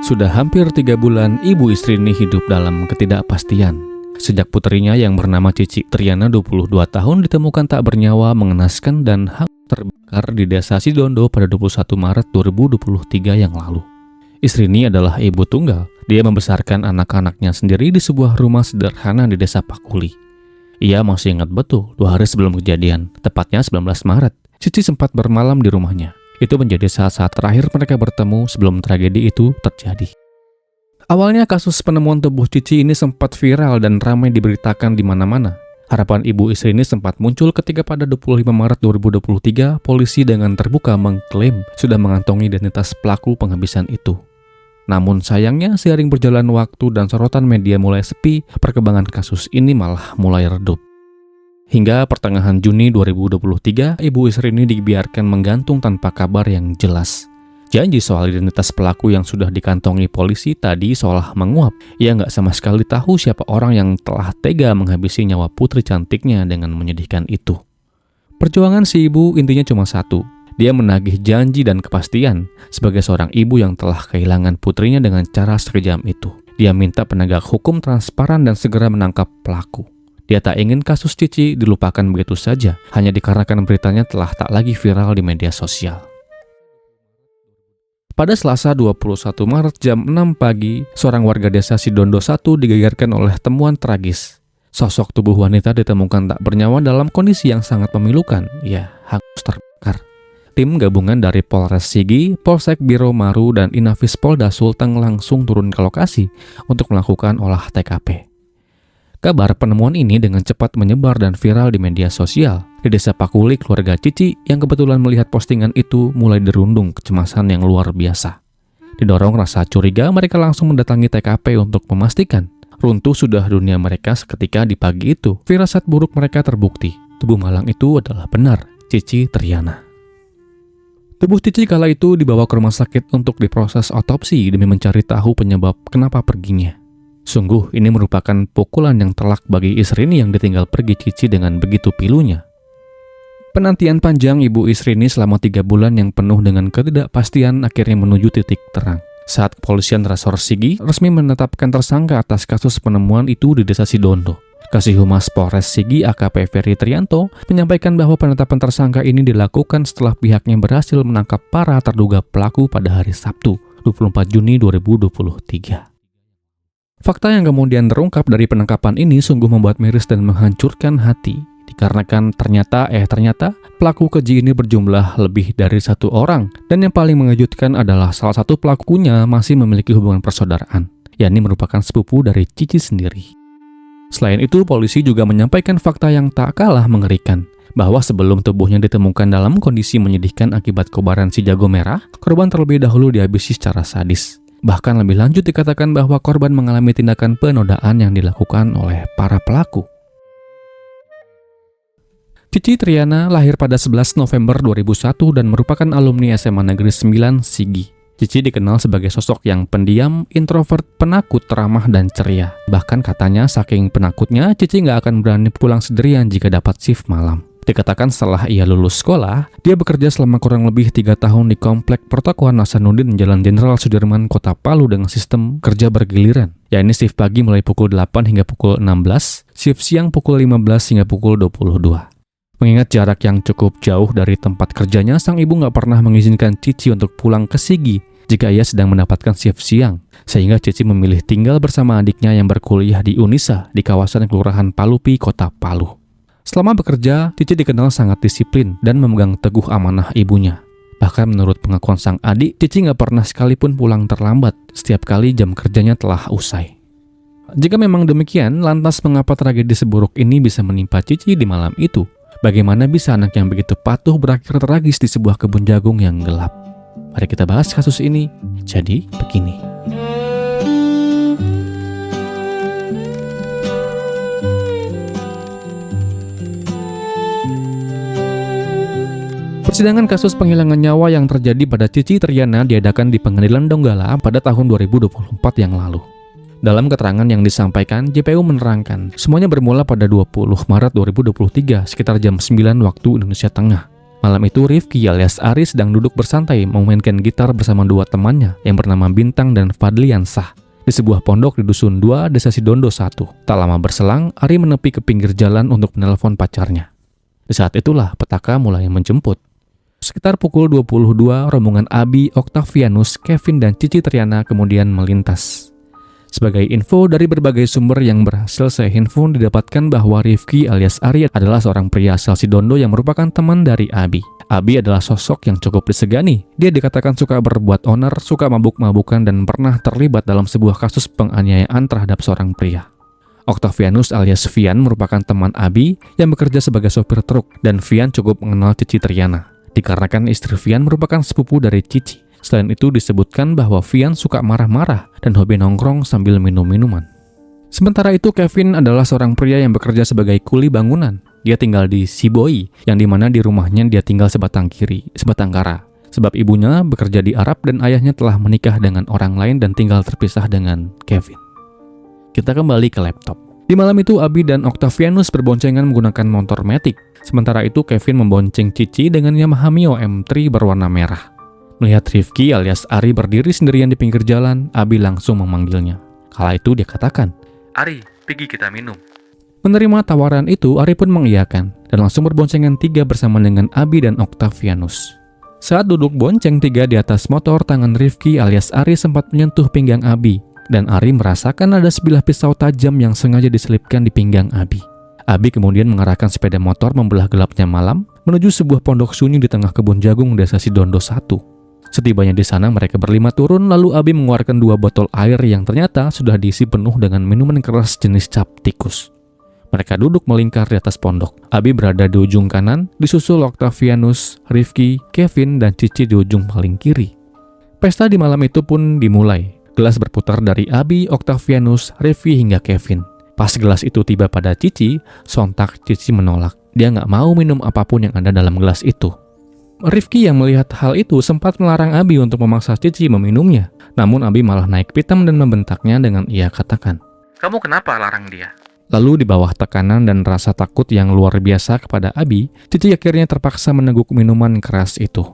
Sudah hampir 3 bulan Ibu istri ini hidup dalam ketidakpastian. Sejak putrinya yang bernama Cici Triana 22 tahun ditemukan tak bernyawa, mengenaskan dan terbakar di desa Sidondo pada 21 Maret 2023 yang lalu. Istri ini adalah ibu tunggal. Dia membesarkan anak-anaknya sendiri di sebuah rumah sederhana di desa Pakuli. Ia masih ingat betul 2 hari sebelum kejadian, tepatnya 19 Maret, Cici sempat bermalam di rumahnya. Itu menjadi saat-saat terakhir mereka bertemu sebelum tragedi itu terjadi. Awalnya kasus penemuan tubuh Cici ini sempat viral dan ramai diberitakan di mana-mana. Harapan ibu istri ini sempat muncul ketika pada 25 Maret 2023 polisi dengan terbuka mengklaim sudah mengantongi identitas pelaku penghabisan itu. Namun sayangnya seiring berjalan waktu dan sorotan media mulai sepi, perkembangan kasus ini malah mulai redup. Hingga pertengahan Juni 2023, ibu istri ini dibiarkan menggantung tanpa kabar yang jelas. Janji soal identitas pelaku yang sudah dikantongi polisi tadi seolah menguap. Ia nggak sama sekali tahu siapa orang yang telah tega menghabisi nyawa putri cantiknya dengan menyedihkan itu. Perjuangan si ibu intinya cuma satu. Dia menagih janji dan kepastian sebagai seorang ibu yang telah kehilangan putrinya dengan cara sekejam itu. Dia minta penegak hukum transparan dan segera menangkap pelaku. Dia tak ingin kasus Cici dilupakan begitu saja, hanya dikarenakan beritanya telah tak lagi viral di media sosial. Pada Selasa 21 Maret jam 6 pagi, seorang warga desa Sidondo 1 digegerkan oleh temuan tragis. Sosok tubuh wanita ditemukan tak bernyawa dalam kondisi yang sangat memilukan, hangus terbakar. Tim gabungan dari Polres Sigi, Polsek Biro Maru, dan Inafis Polda Sulteng langsung turun ke lokasi untuk melakukan olah TKP. Kabar penemuan ini dengan cepat menyebar dan viral di media sosial. Di desa Pakuli, keluarga Cici yang kebetulan melihat postingan itu mulai dirundung kecemasan yang luar biasa. Didorong rasa curiga, mereka langsung mendatangi TKP untuk memastikan runtuh sudah dunia mereka seketika di pagi itu. Firasat buruk mereka terbukti. Tubuh malang itu adalah benar Cici Triana. Tubuh Cici kala itu dibawa ke rumah sakit untuk diproses otopsi demi mencari tahu penyebab kenapa perginya. Sungguh ini merupakan pukulan yang telak bagi istri ini yang ditinggal pergi Cici dengan begitu pilunya. Penantian panjang ibu istri ini selama 3 bulan yang penuh dengan ketidakpastian akhirnya menuju titik terang. Saat kepolisian Resor Sigi resmi menetapkan tersangka atas kasus penemuan itu di desa Sidondo. Kasih Humas Polres Sigi AKP Ferry Trianto menyampaikan bahwa penetapan tersangka ini dilakukan setelah pihaknya berhasil menangkap para terduga pelaku pada hari Sabtu, 24 Juni 2023. Fakta yang kemudian terungkap dari penangkapan ini sungguh membuat miris dan menghancurkan hati. Dikarenakan ternyata pelaku keji ini berjumlah lebih dari 1 orang. Dan yang paling mengejutkan adalah salah satu pelakunya masih memiliki hubungan persaudaraan, yakni merupakan sepupu dari Cici sendiri. Selain itu, polisi juga menyampaikan fakta yang tak kalah mengerikan, bahwa sebelum tubuhnya ditemukan dalam kondisi menyedihkan akibat kobaran si jago merah, korban terlebih dahulu dihabisi secara sadis. Bahkan lebih lanjut dikatakan bahwa korban mengalami tindakan penodaan yang dilakukan oleh para pelaku. Cici Triana lahir pada 11 November 2001 dan merupakan alumni SMA Negeri 9 Sigi. Cici dikenal sebagai sosok yang pendiam, introvert, penakut, ramah, dan ceria. Bahkan katanya saking penakutnya, Cici nggak akan berani pulang sendirian jika dapat shift malam. Dikatakan setelah ia lulus sekolah, dia bekerja selama kurang lebih 3 tahun di Komplek Pertokoan Hasanuddin, Jalan Jenderal Sudirman, Kota Palu dengan sistem kerja bergiliran, yakni shift pagi mulai pukul 8 hingga pukul 16, shift siang pukul 15 hingga pukul 22. Mengingat jarak yang cukup jauh dari tempat kerjanya, sang ibu nggak pernah mengizinkan Cici untuk pulang ke Sigi jika ia sedang mendapatkan shift siang, sehingga Cici memilih tinggal bersama adiknya yang berkuliah di Unisa di kawasan Kelurahan Palupi, Kota Palu. Selama bekerja, Cici dikenal sangat disiplin dan memegang teguh amanah ibunya. Bahkan menurut pengakuan sang adik, Cici nggak pernah sekalipun pulang terlambat setiap kali jam kerjanya telah usai. Jika memang demikian, lantas mengapa tragedi seburuk ini bisa menimpa Cici di malam itu? Bagaimana bisa anak yang begitu patuh berakhir tragis di sebuah kebun jagung yang gelap? Mari kita bahas kasus ini. Jadi begini. Persidangan kasus penghilangan nyawa yang terjadi pada Cici Triana diadakan di Pengadilan Donggala pada tahun 2024 yang lalu. Dalam keterangan yang disampaikan, JPU menerangkan semuanya bermula pada 20 Maret 2023 sekitar jam 9 waktu Indonesia Tengah. Malam itu Rifki alias Ari sedang duduk bersantai memainkan gitar bersama dua temannya yang bernama Bintang dan Fadliansah di sebuah pondok di Dusun 2, Desa Sidondo 1. Tak lama berselang, Ari menepi ke pinggir jalan untuk menelpon pacarnya. Di saat itulah petaka mulai menjemput. Sekitar pukul 22, rombongan Abi, Octavianus, Kevin, dan Cici Triana kemudian melintas. Sebagai info dari berbagai sumber yang berhasil saya himpun, didapatkan bahwa Rifki alias Ari adalah seorang pria asal Sidondo yang merupakan teman dari Abi. Abi adalah sosok yang cukup disegani. Dia dikatakan suka berbuat onar, suka mabuk-mabukan, dan pernah terlibat dalam sebuah kasus penganiayaan terhadap seorang pria. Octavianus alias Vian merupakan teman Abi yang bekerja sebagai sopir truk, dan Vian cukup mengenal Cici Triana, dikarenakan istri Vian merupakan sepupu dari Cici. Selain itu disebutkan bahwa Vian suka marah-marah dan hobi nongkrong sambil minum minuman. Sementara itu Kevin adalah seorang pria yang bekerja sebagai kuli bangunan. Dia tinggal di Siboi, yang dimana di rumahnya dia tinggal sebatang kara. Sebab ibunya bekerja di Arab dan ayahnya telah menikah dengan orang lain dan tinggal terpisah dengan Kevin. Kita kembali ke laptop. Di malam itu Abi dan Octavianus berboncengan menggunakan motor Matic. Sementara itu Kevin membonceng Cici dengan Yamaha Mio M3 berwarna merah. Melihat Rifki alias Ari berdiri sendirian di pinggir jalan, Abi langsung memanggilnya. Kala itu dia katakan, "Ari, pergi kita minum." Menerima tawaran itu, Ari pun mengiyakan dan langsung berboncengan 3 bersama dengan Abi dan Octavianus. Saat duduk bonceng 3 di atas motor, tangan Rifki alias Ari sempat menyentuh pinggang Abi, dan Ari merasakan ada sebilah pisau tajam yang sengaja diselipkan di pinggang Abi. Abi kemudian mengarahkan sepeda motor membelah gelapnya malam menuju sebuah pondok sunyi di tengah kebun jagung Desa Sidondo 1. Setibanya di sana, mereka berlima turun, lalu Abi mengeluarkan 2 botol air yang ternyata sudah diisi penuh dengan minuman keras jenis cap tikus. Mereka duduk melingkar di atas pondok. Abi berada di ujung kanan, disusul Octavianus, Rifki, Kevin, dan Cici di ujung paling kiri. Pesta di malam itu pun dimulai. Gelas berputar dari Abi, Octavianus, Rifki, hingga Kevin. Pas gelas itu tiba pada Cici, sontak Cici menolak. Dia nggak mau minum apapun yang ada dalam gelas itu. Rifki yang melihat hal itu sempat melarang Abi untuk memaksa Cici meminumnya. Namun Abi malah naik pitam dan membentaknya dengan ia katakan, "Kamu kenapa larang dia?" Lalu di bawah tekanan dan rasa takut yang luar biasa kepada Abi, Cici akhirnya terpaksa meneguk minuman keras itu.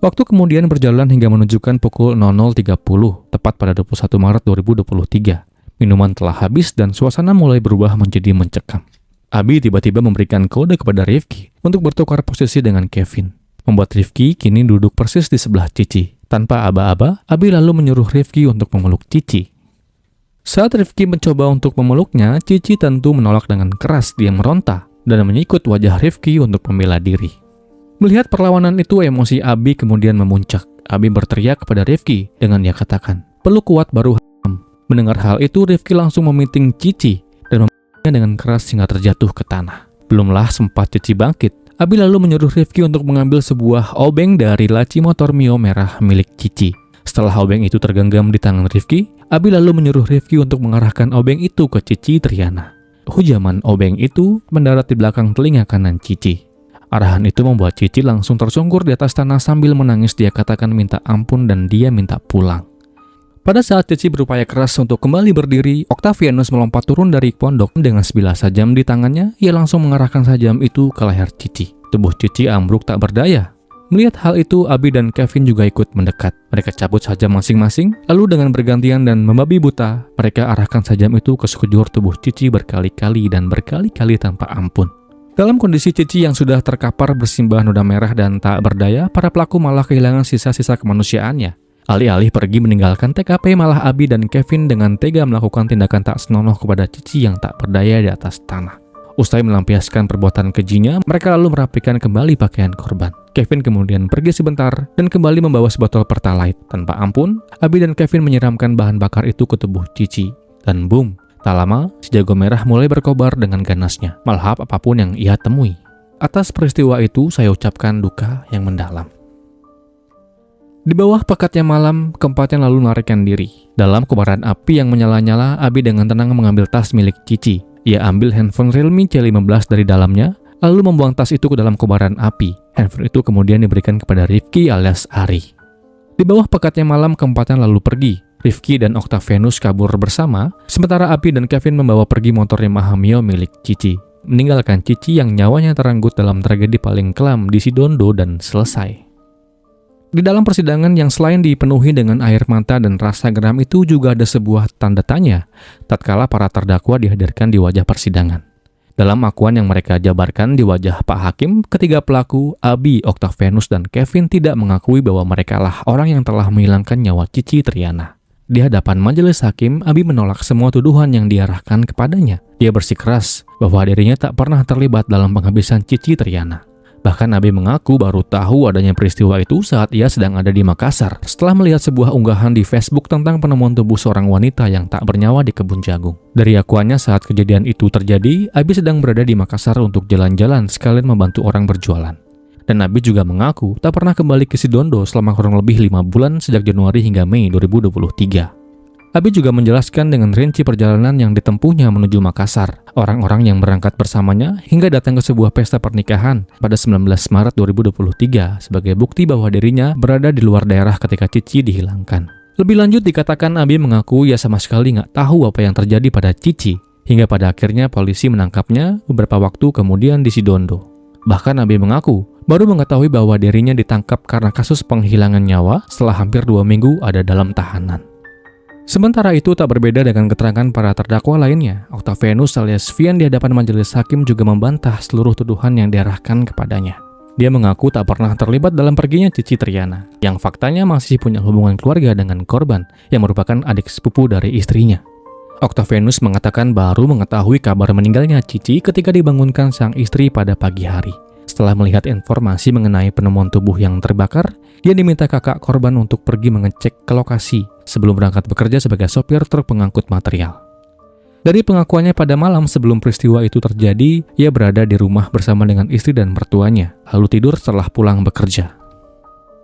Waktu kemudian berjalan hingga menunjukkan pukul 00.30, tepat pada 21 Maret 2023. Minuman telah habis dan suasana mulai berubah menjadi mencekam. Abi tiba-tiba memberikan kode kepada Rifki untuk bertukar posisi dengan Kevin, membuat Rifki kini duduk persis di sebelah Cici. Tanpa aba-aba, Abi lalu menyuruh Rifki untuk memeluk Cici. Saat Rifki mencoba untuk memeluknya, Cici tentu menolak dengan keras. Dia meronta dan menyikut wajah Rifki untuk membela diri. Melihat perlawanan itu, emosi Abi kemudian memuncak. Abi berteriak kepada Rifki dengan dia katakan, "Peluk kuat baru ham." Mendengar hal itu, Rifki langsung memiting Cici dan memeluknya dengan keras hingga terjatuh ke tanah. Belumlah sempat Cici bangkit, Abi lalu menyuruh Rifki untuk mengambil sebuah obeng dari laci motor Mio merah milik Cici. Setelah obeng itu tergenggam di tangan Rifki, Abi lalu menyuruh Rifki untuk mengarahkan obeng itu ke Cici Triana. Hujaman obeng itu mendarat di belakang telinga kanan Cici. Arahan itu membuat Cici langsung tersungkur di atas tanah sambil menangis. Dia katakan minta ampun dan dia minta pulang. Pada saat Cici berupaya keras untuk kembali berdiri, Octavianus melompat turun dari pondok dengan sebilah sajam di tangannya. Ia langsung mengarahkan sajam itu ke leher Cici. Tubuh Cici ambruk tak berdaya. Melihat hal itu, Abi dan Kevin juga ikut mendekat. Mereka cabut sajam masing-masing, lalu dengan bergantian dan membabi buta, mereka arahkan sajam itu ke sekujur tubuh Cici berkali-kali dan berkali-kali tanpa ampun. Dalam kondisi Cici yang sudah terkapar bersimbah noda merah dan tak berdaya, para pelaku malah kehilangan sisa-sisa kemanusiaannya. Alih-alih pergi meninggalkan TKP, malah Abi dan Kevin dengan tega melakukan tindakan tak senonoh kepada Cici yang tak berdaya di atas tanah. Usai melampiaskan perbuatan kejinya, mereka lalu merapikan kembali pakaian korban. Kevin kemudian pergi sebentar dan kembali membawa sebotol Pertalite. Tanpa ampun, Abi dan Kevin menyiramkan bahan bakar itu ke tubuh Cici. Dan boom, tak lama, si jago merah mulai berkobar dengan ganasnya, melahap apapun yang ia temui. Atas peristiwa itu, saya ucapkan duka yang mendalam. Di bawah pekatnya malam, keempatnya lalu melarikan diri. Dalam kobaran api yang menyala-nyala, Abi dengan tenang mengambil tas milik Cici. Ia ambil handphone Realme C15 dari dalamnya, lalu membuang tas itu ke dalam kobaran api. Handphone itu kemudian diberikan kepada Rifki alias Ari. Di bawah pekatnya malam, keempatnya lalu pergi. Rifki dan Octavianus kabur bersama, sementara Abi dan Kevin membawa pergi motor Yamaha Mio milik Cici. meninggalkan Cici yang nyawanya terenggut dalam tragedi paling kelam di Sidondo dan selesai. Di dalam persidangan yang selain dipenuhi dengan air mata dan rasa geram itu juga ada sebuah tanda tanya tatkala para terdakwa dihadirkan di wajah persidangan. Dalam akuan yang mereka jabarkan di wajah Pak Hakim, ketiga pelaku, Abi, Octavianus, dan Kevin tidak mengakui bahwa mereka lah orang yang telah menghilangkan nyawa Cici Triana. Di hadapan majelis hakim, Abi menolak semua tuduhan yang diarahkan kepadanya. Dia bersikeras bahwa dirinya tak pernah terlibat dalam penghabisan Cici Triana. Bahkan Abi mengaku baru tahu adanya peristiwa itu saat ia sedang ada di Makassar setelah melihat sebuah unggahan di Facebook tentang penemuan tubuh seorang wanita yang tak bernyawa di kebun jagung. Dari akuannya saat kejadian itu terjadi, Abi sedang berada di Makassar untuk jalan-jalan sekalian membantu orang berjualan. Dan Abi juga mengaku tak pernah kembali ke Sidondo selama kurang lebih 5 bulan sejak Januari hingga Mei 2023. Abi juga menjelaskan dengan rinci perjalanan yang ditempuhnya menuju Makassar, orang-orang yang berangkat bersamanya hingga datang ke sebuah pesta pernikahan pada 19 Maret 2023 sebagai bukti bahwa dirinya berada di luar daerah ketika Cici dihilangkan. Lebih lanjut dikatakan Abi mengaku ia sama sekali nggak tahu apa yang terjadi pada Cici, hingga pada akhirnya polisi menangkapnya beberapa waktu kemudian di Sidondo. Bahkan Abi mengaku baru mengetahui bahwa dirinya ditangkap karena kasus penghilangan nyawa setelah hampir 2 minggu ada dalam tahanan. Sementara itu tak berbeda dengan keterangan para terdakwa lainnya, Octavianus alias Vian di hadapan majelis hakim juga membantah seluruh tuduhan yang diarahkan kepadanya. Dia mengaku tak pernah terlibat dalam perginya Cici Triana, yang faktanya masih punya hubungan keluarga dengan korban, yang merupakan adik sepupu dari istrinya. Octavianus mengatakan baru mengetahui kabar meninggalnya Cici ketika dibangunkan sang istri pada pagi hari. Setelah melihat informasi mengenai penemuan tubuh yang terbakar, dia diminta kakak korban untuk pergi mengecek ke lokasi sebelum berangkat bekerja sebagai sopir truk pengangkut material. Dari pengakuannya pada malam sebelum peristiwa itu terjadi, ia berada di rumah bersama dengan istri dan mertuanya, lalu tidur setelah pulang bekerja.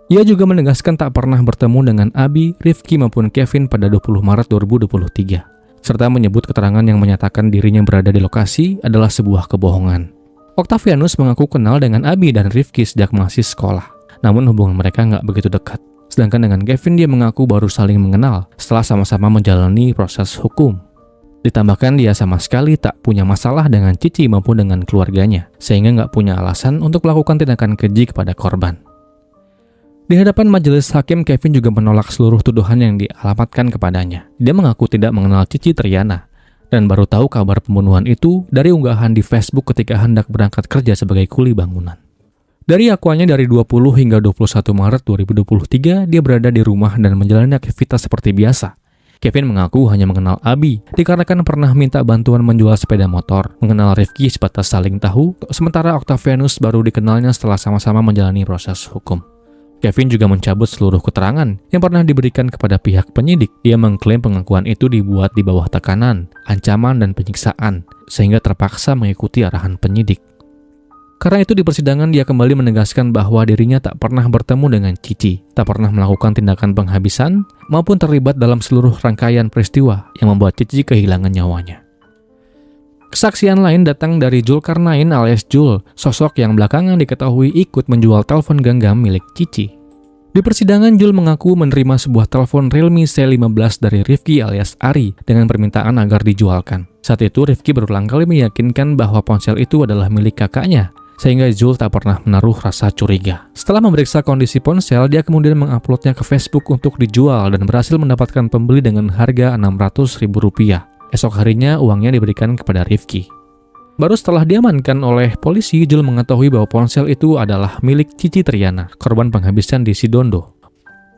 Ia juga menegaskan tak pernah bertemu dengan Abi, Rifki maupun Kevin pada 20 Maret 2023, serta menyebut keterangan yang menyatakan dirinya berada di lokasi adalah sebuah kebohongan. Octavianus mengaku kenal dengan Abi dan Rifki sejak masih sekolah, namun hubungan mereka nggak begitu dekat. Sedangkan dengan Kevin dia mengaku baru saling mengenal setelah sama-sama menjalani proses hukum. Ditambahkan dia sama sekali tak punya masalah dengan Cici maupun dengan keluarganya, sehingga nggak punya alasan untuk melakukan tindakan keji kepada korban. Di hadapan majelis hakim, Kevin juga menolak seluruh tuduhan yang dialamatkan kepadanya. Dia mengaku tidak mengenal Cici Triana, dan baru tahu kabar pembunuhan itu dari unggahan di Facebook ketika hendak berangkat kerja sebagai kuli bangunan. Dari akuannya dari 20 hingga 21 Maret 2023, dia berada di rumah dan menjalani aktivitas seperti biasa. Kevin mengaku hanya mengenal Abi, dikarenakan pernah minta bantuan menjual sepeda motor. Mengenal Rifki sebatas saling tahu, sementara Octavianus baru dikenalnya setelah sama-sama menjalani proses hukum. Kevin juga mencabut seluruh keterangan yang pernah diberikan kepada pihak penyidik. Dia mengklaim pengakuan itu dibuat di bawah tekanan, ancaman, dan penyiksaan, sehingga terpaksa mengikuti arahan penyidik. Karena itu di persidangan dia kembali menegaskan bahwa dirinya tak pernah bertemu dengan Cici, tak pernah melakukan tindakan penghabisan, maupun terlibat dalam seluruh rangkaian peristiwa yang membuat Cici kehilangan nyawanya. Kesaksian lain datang dari Zulkarnain alias Jul, sosok yang belakangan diketahui ikut menjual telepon genggam milik Cici. Di persidangan, Jul mengaku menerima sebuah telepon Realme C15 dari Rifki alias Ari dengan permintaan agar dijualkan. Saat itu Rifki berulang kali meyakinkan bahwa ponsel itu adalah milik kakaknya, sehingga Jul tak pernah menaruh rasa curiga. Setelah memeriksa kondisi ponsel, dia kemudian menguploadnya ke Facebook untuk dijual dan berhasil mendapatkan pembeli dengan harga Rp600.000. Esok harinya uangnya diberikan kepada Rifki. Baru setelah diamankan oleh polisi, Jul mengetahui bahwa ponsel itu adalah milik Cici Triana, korban penghabisan di Sidondo.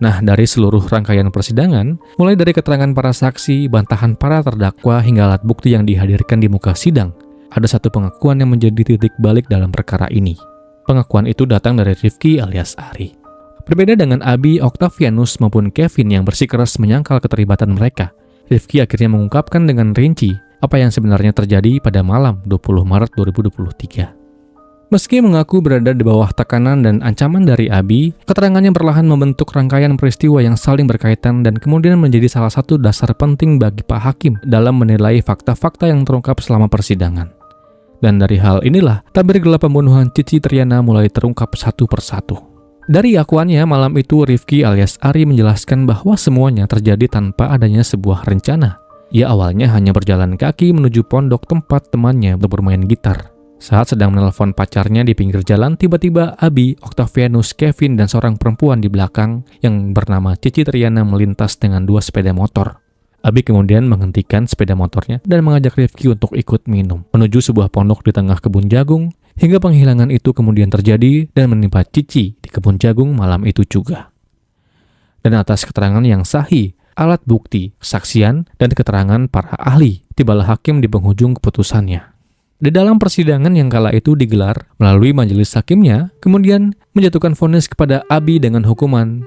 Nah, dari seluruh rangkaian persidangan, mulai dari keterangan para saksi, bantahan para terdakwa, hingga alat bukti yang dihadirkan di muka sidang, ada satu pengakuan yang menjadi titik balik dalam perkara ini. Pengakuan itu datang dari Rifki alias Ari. Berbeda dengan Abi, Octavianus maupun Kevin yang bersikeras menyangkal keterlibatan mereka, Rifki akhirnya mengungkapkan dengan rinci apa yang sebenarnya terjadi pada malam 20 Maret 2023. Meski mengaku berada di bawah tekanan dan ancaman dari Abi, keterangannya perlahan membentuk rangkaian peristiwa yang saling berkaitan dan kemudian menjadi salah satu dasar penting bagi Pak Hakim dalam menilai fakta-fakta yang terungkap selama persidangan. Dan dari hal inilah, tabir gelap pembunuhan Cici Triana mulai terungkap satu persatu. Dari akuannya, malam itu Rifki alias Ari menjelaskan bahwa semuanya terjadi tanpa adanya sebuah rencana. Ia awalnya hanya berjalan kaki menuju pondok tempat temannya untuk bermain gitar. Saat sedang menelpon pacarnya di pinggir jalan, tiba-tiba Abi, Octavianus, Kevin, dan seorang perempuan di belakang yang bernama Cici Triana melintas dengan 2 sepeda motor. Abi kemudian menghentikan sepeda motornya dan mengajak Rifki untuk ikut minum menuju sebuah pondok di tengah kebun jagung, hingga penghilangan itu kemudian terjadi dan menimpa Cici di kebun jagung malam itu juga. Dan atas keterangan yang sahih, alat bukti, kesaksian, dan keterangan para ahli, tibalah hakim di penghujung keputusannya. Di dalam persidangan yang kala itu digelar melalui majelis hakimnya, kemudian menjatuhkan vonis kepada Abi dengan hukuman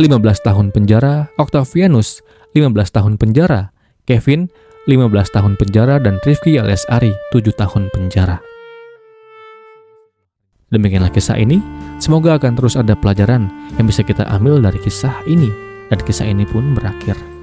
15 tahun penjara, Octavianus 15 tahun penjara, Kevin 15 tahun penjara, dan Rifki alias Ari 7 tahun penjara. Demikianlah kisah ini. Semoga akan terus ada pelajaran yang bisa kita ambil dari kisah ini, dan kisah ini pun berakhir.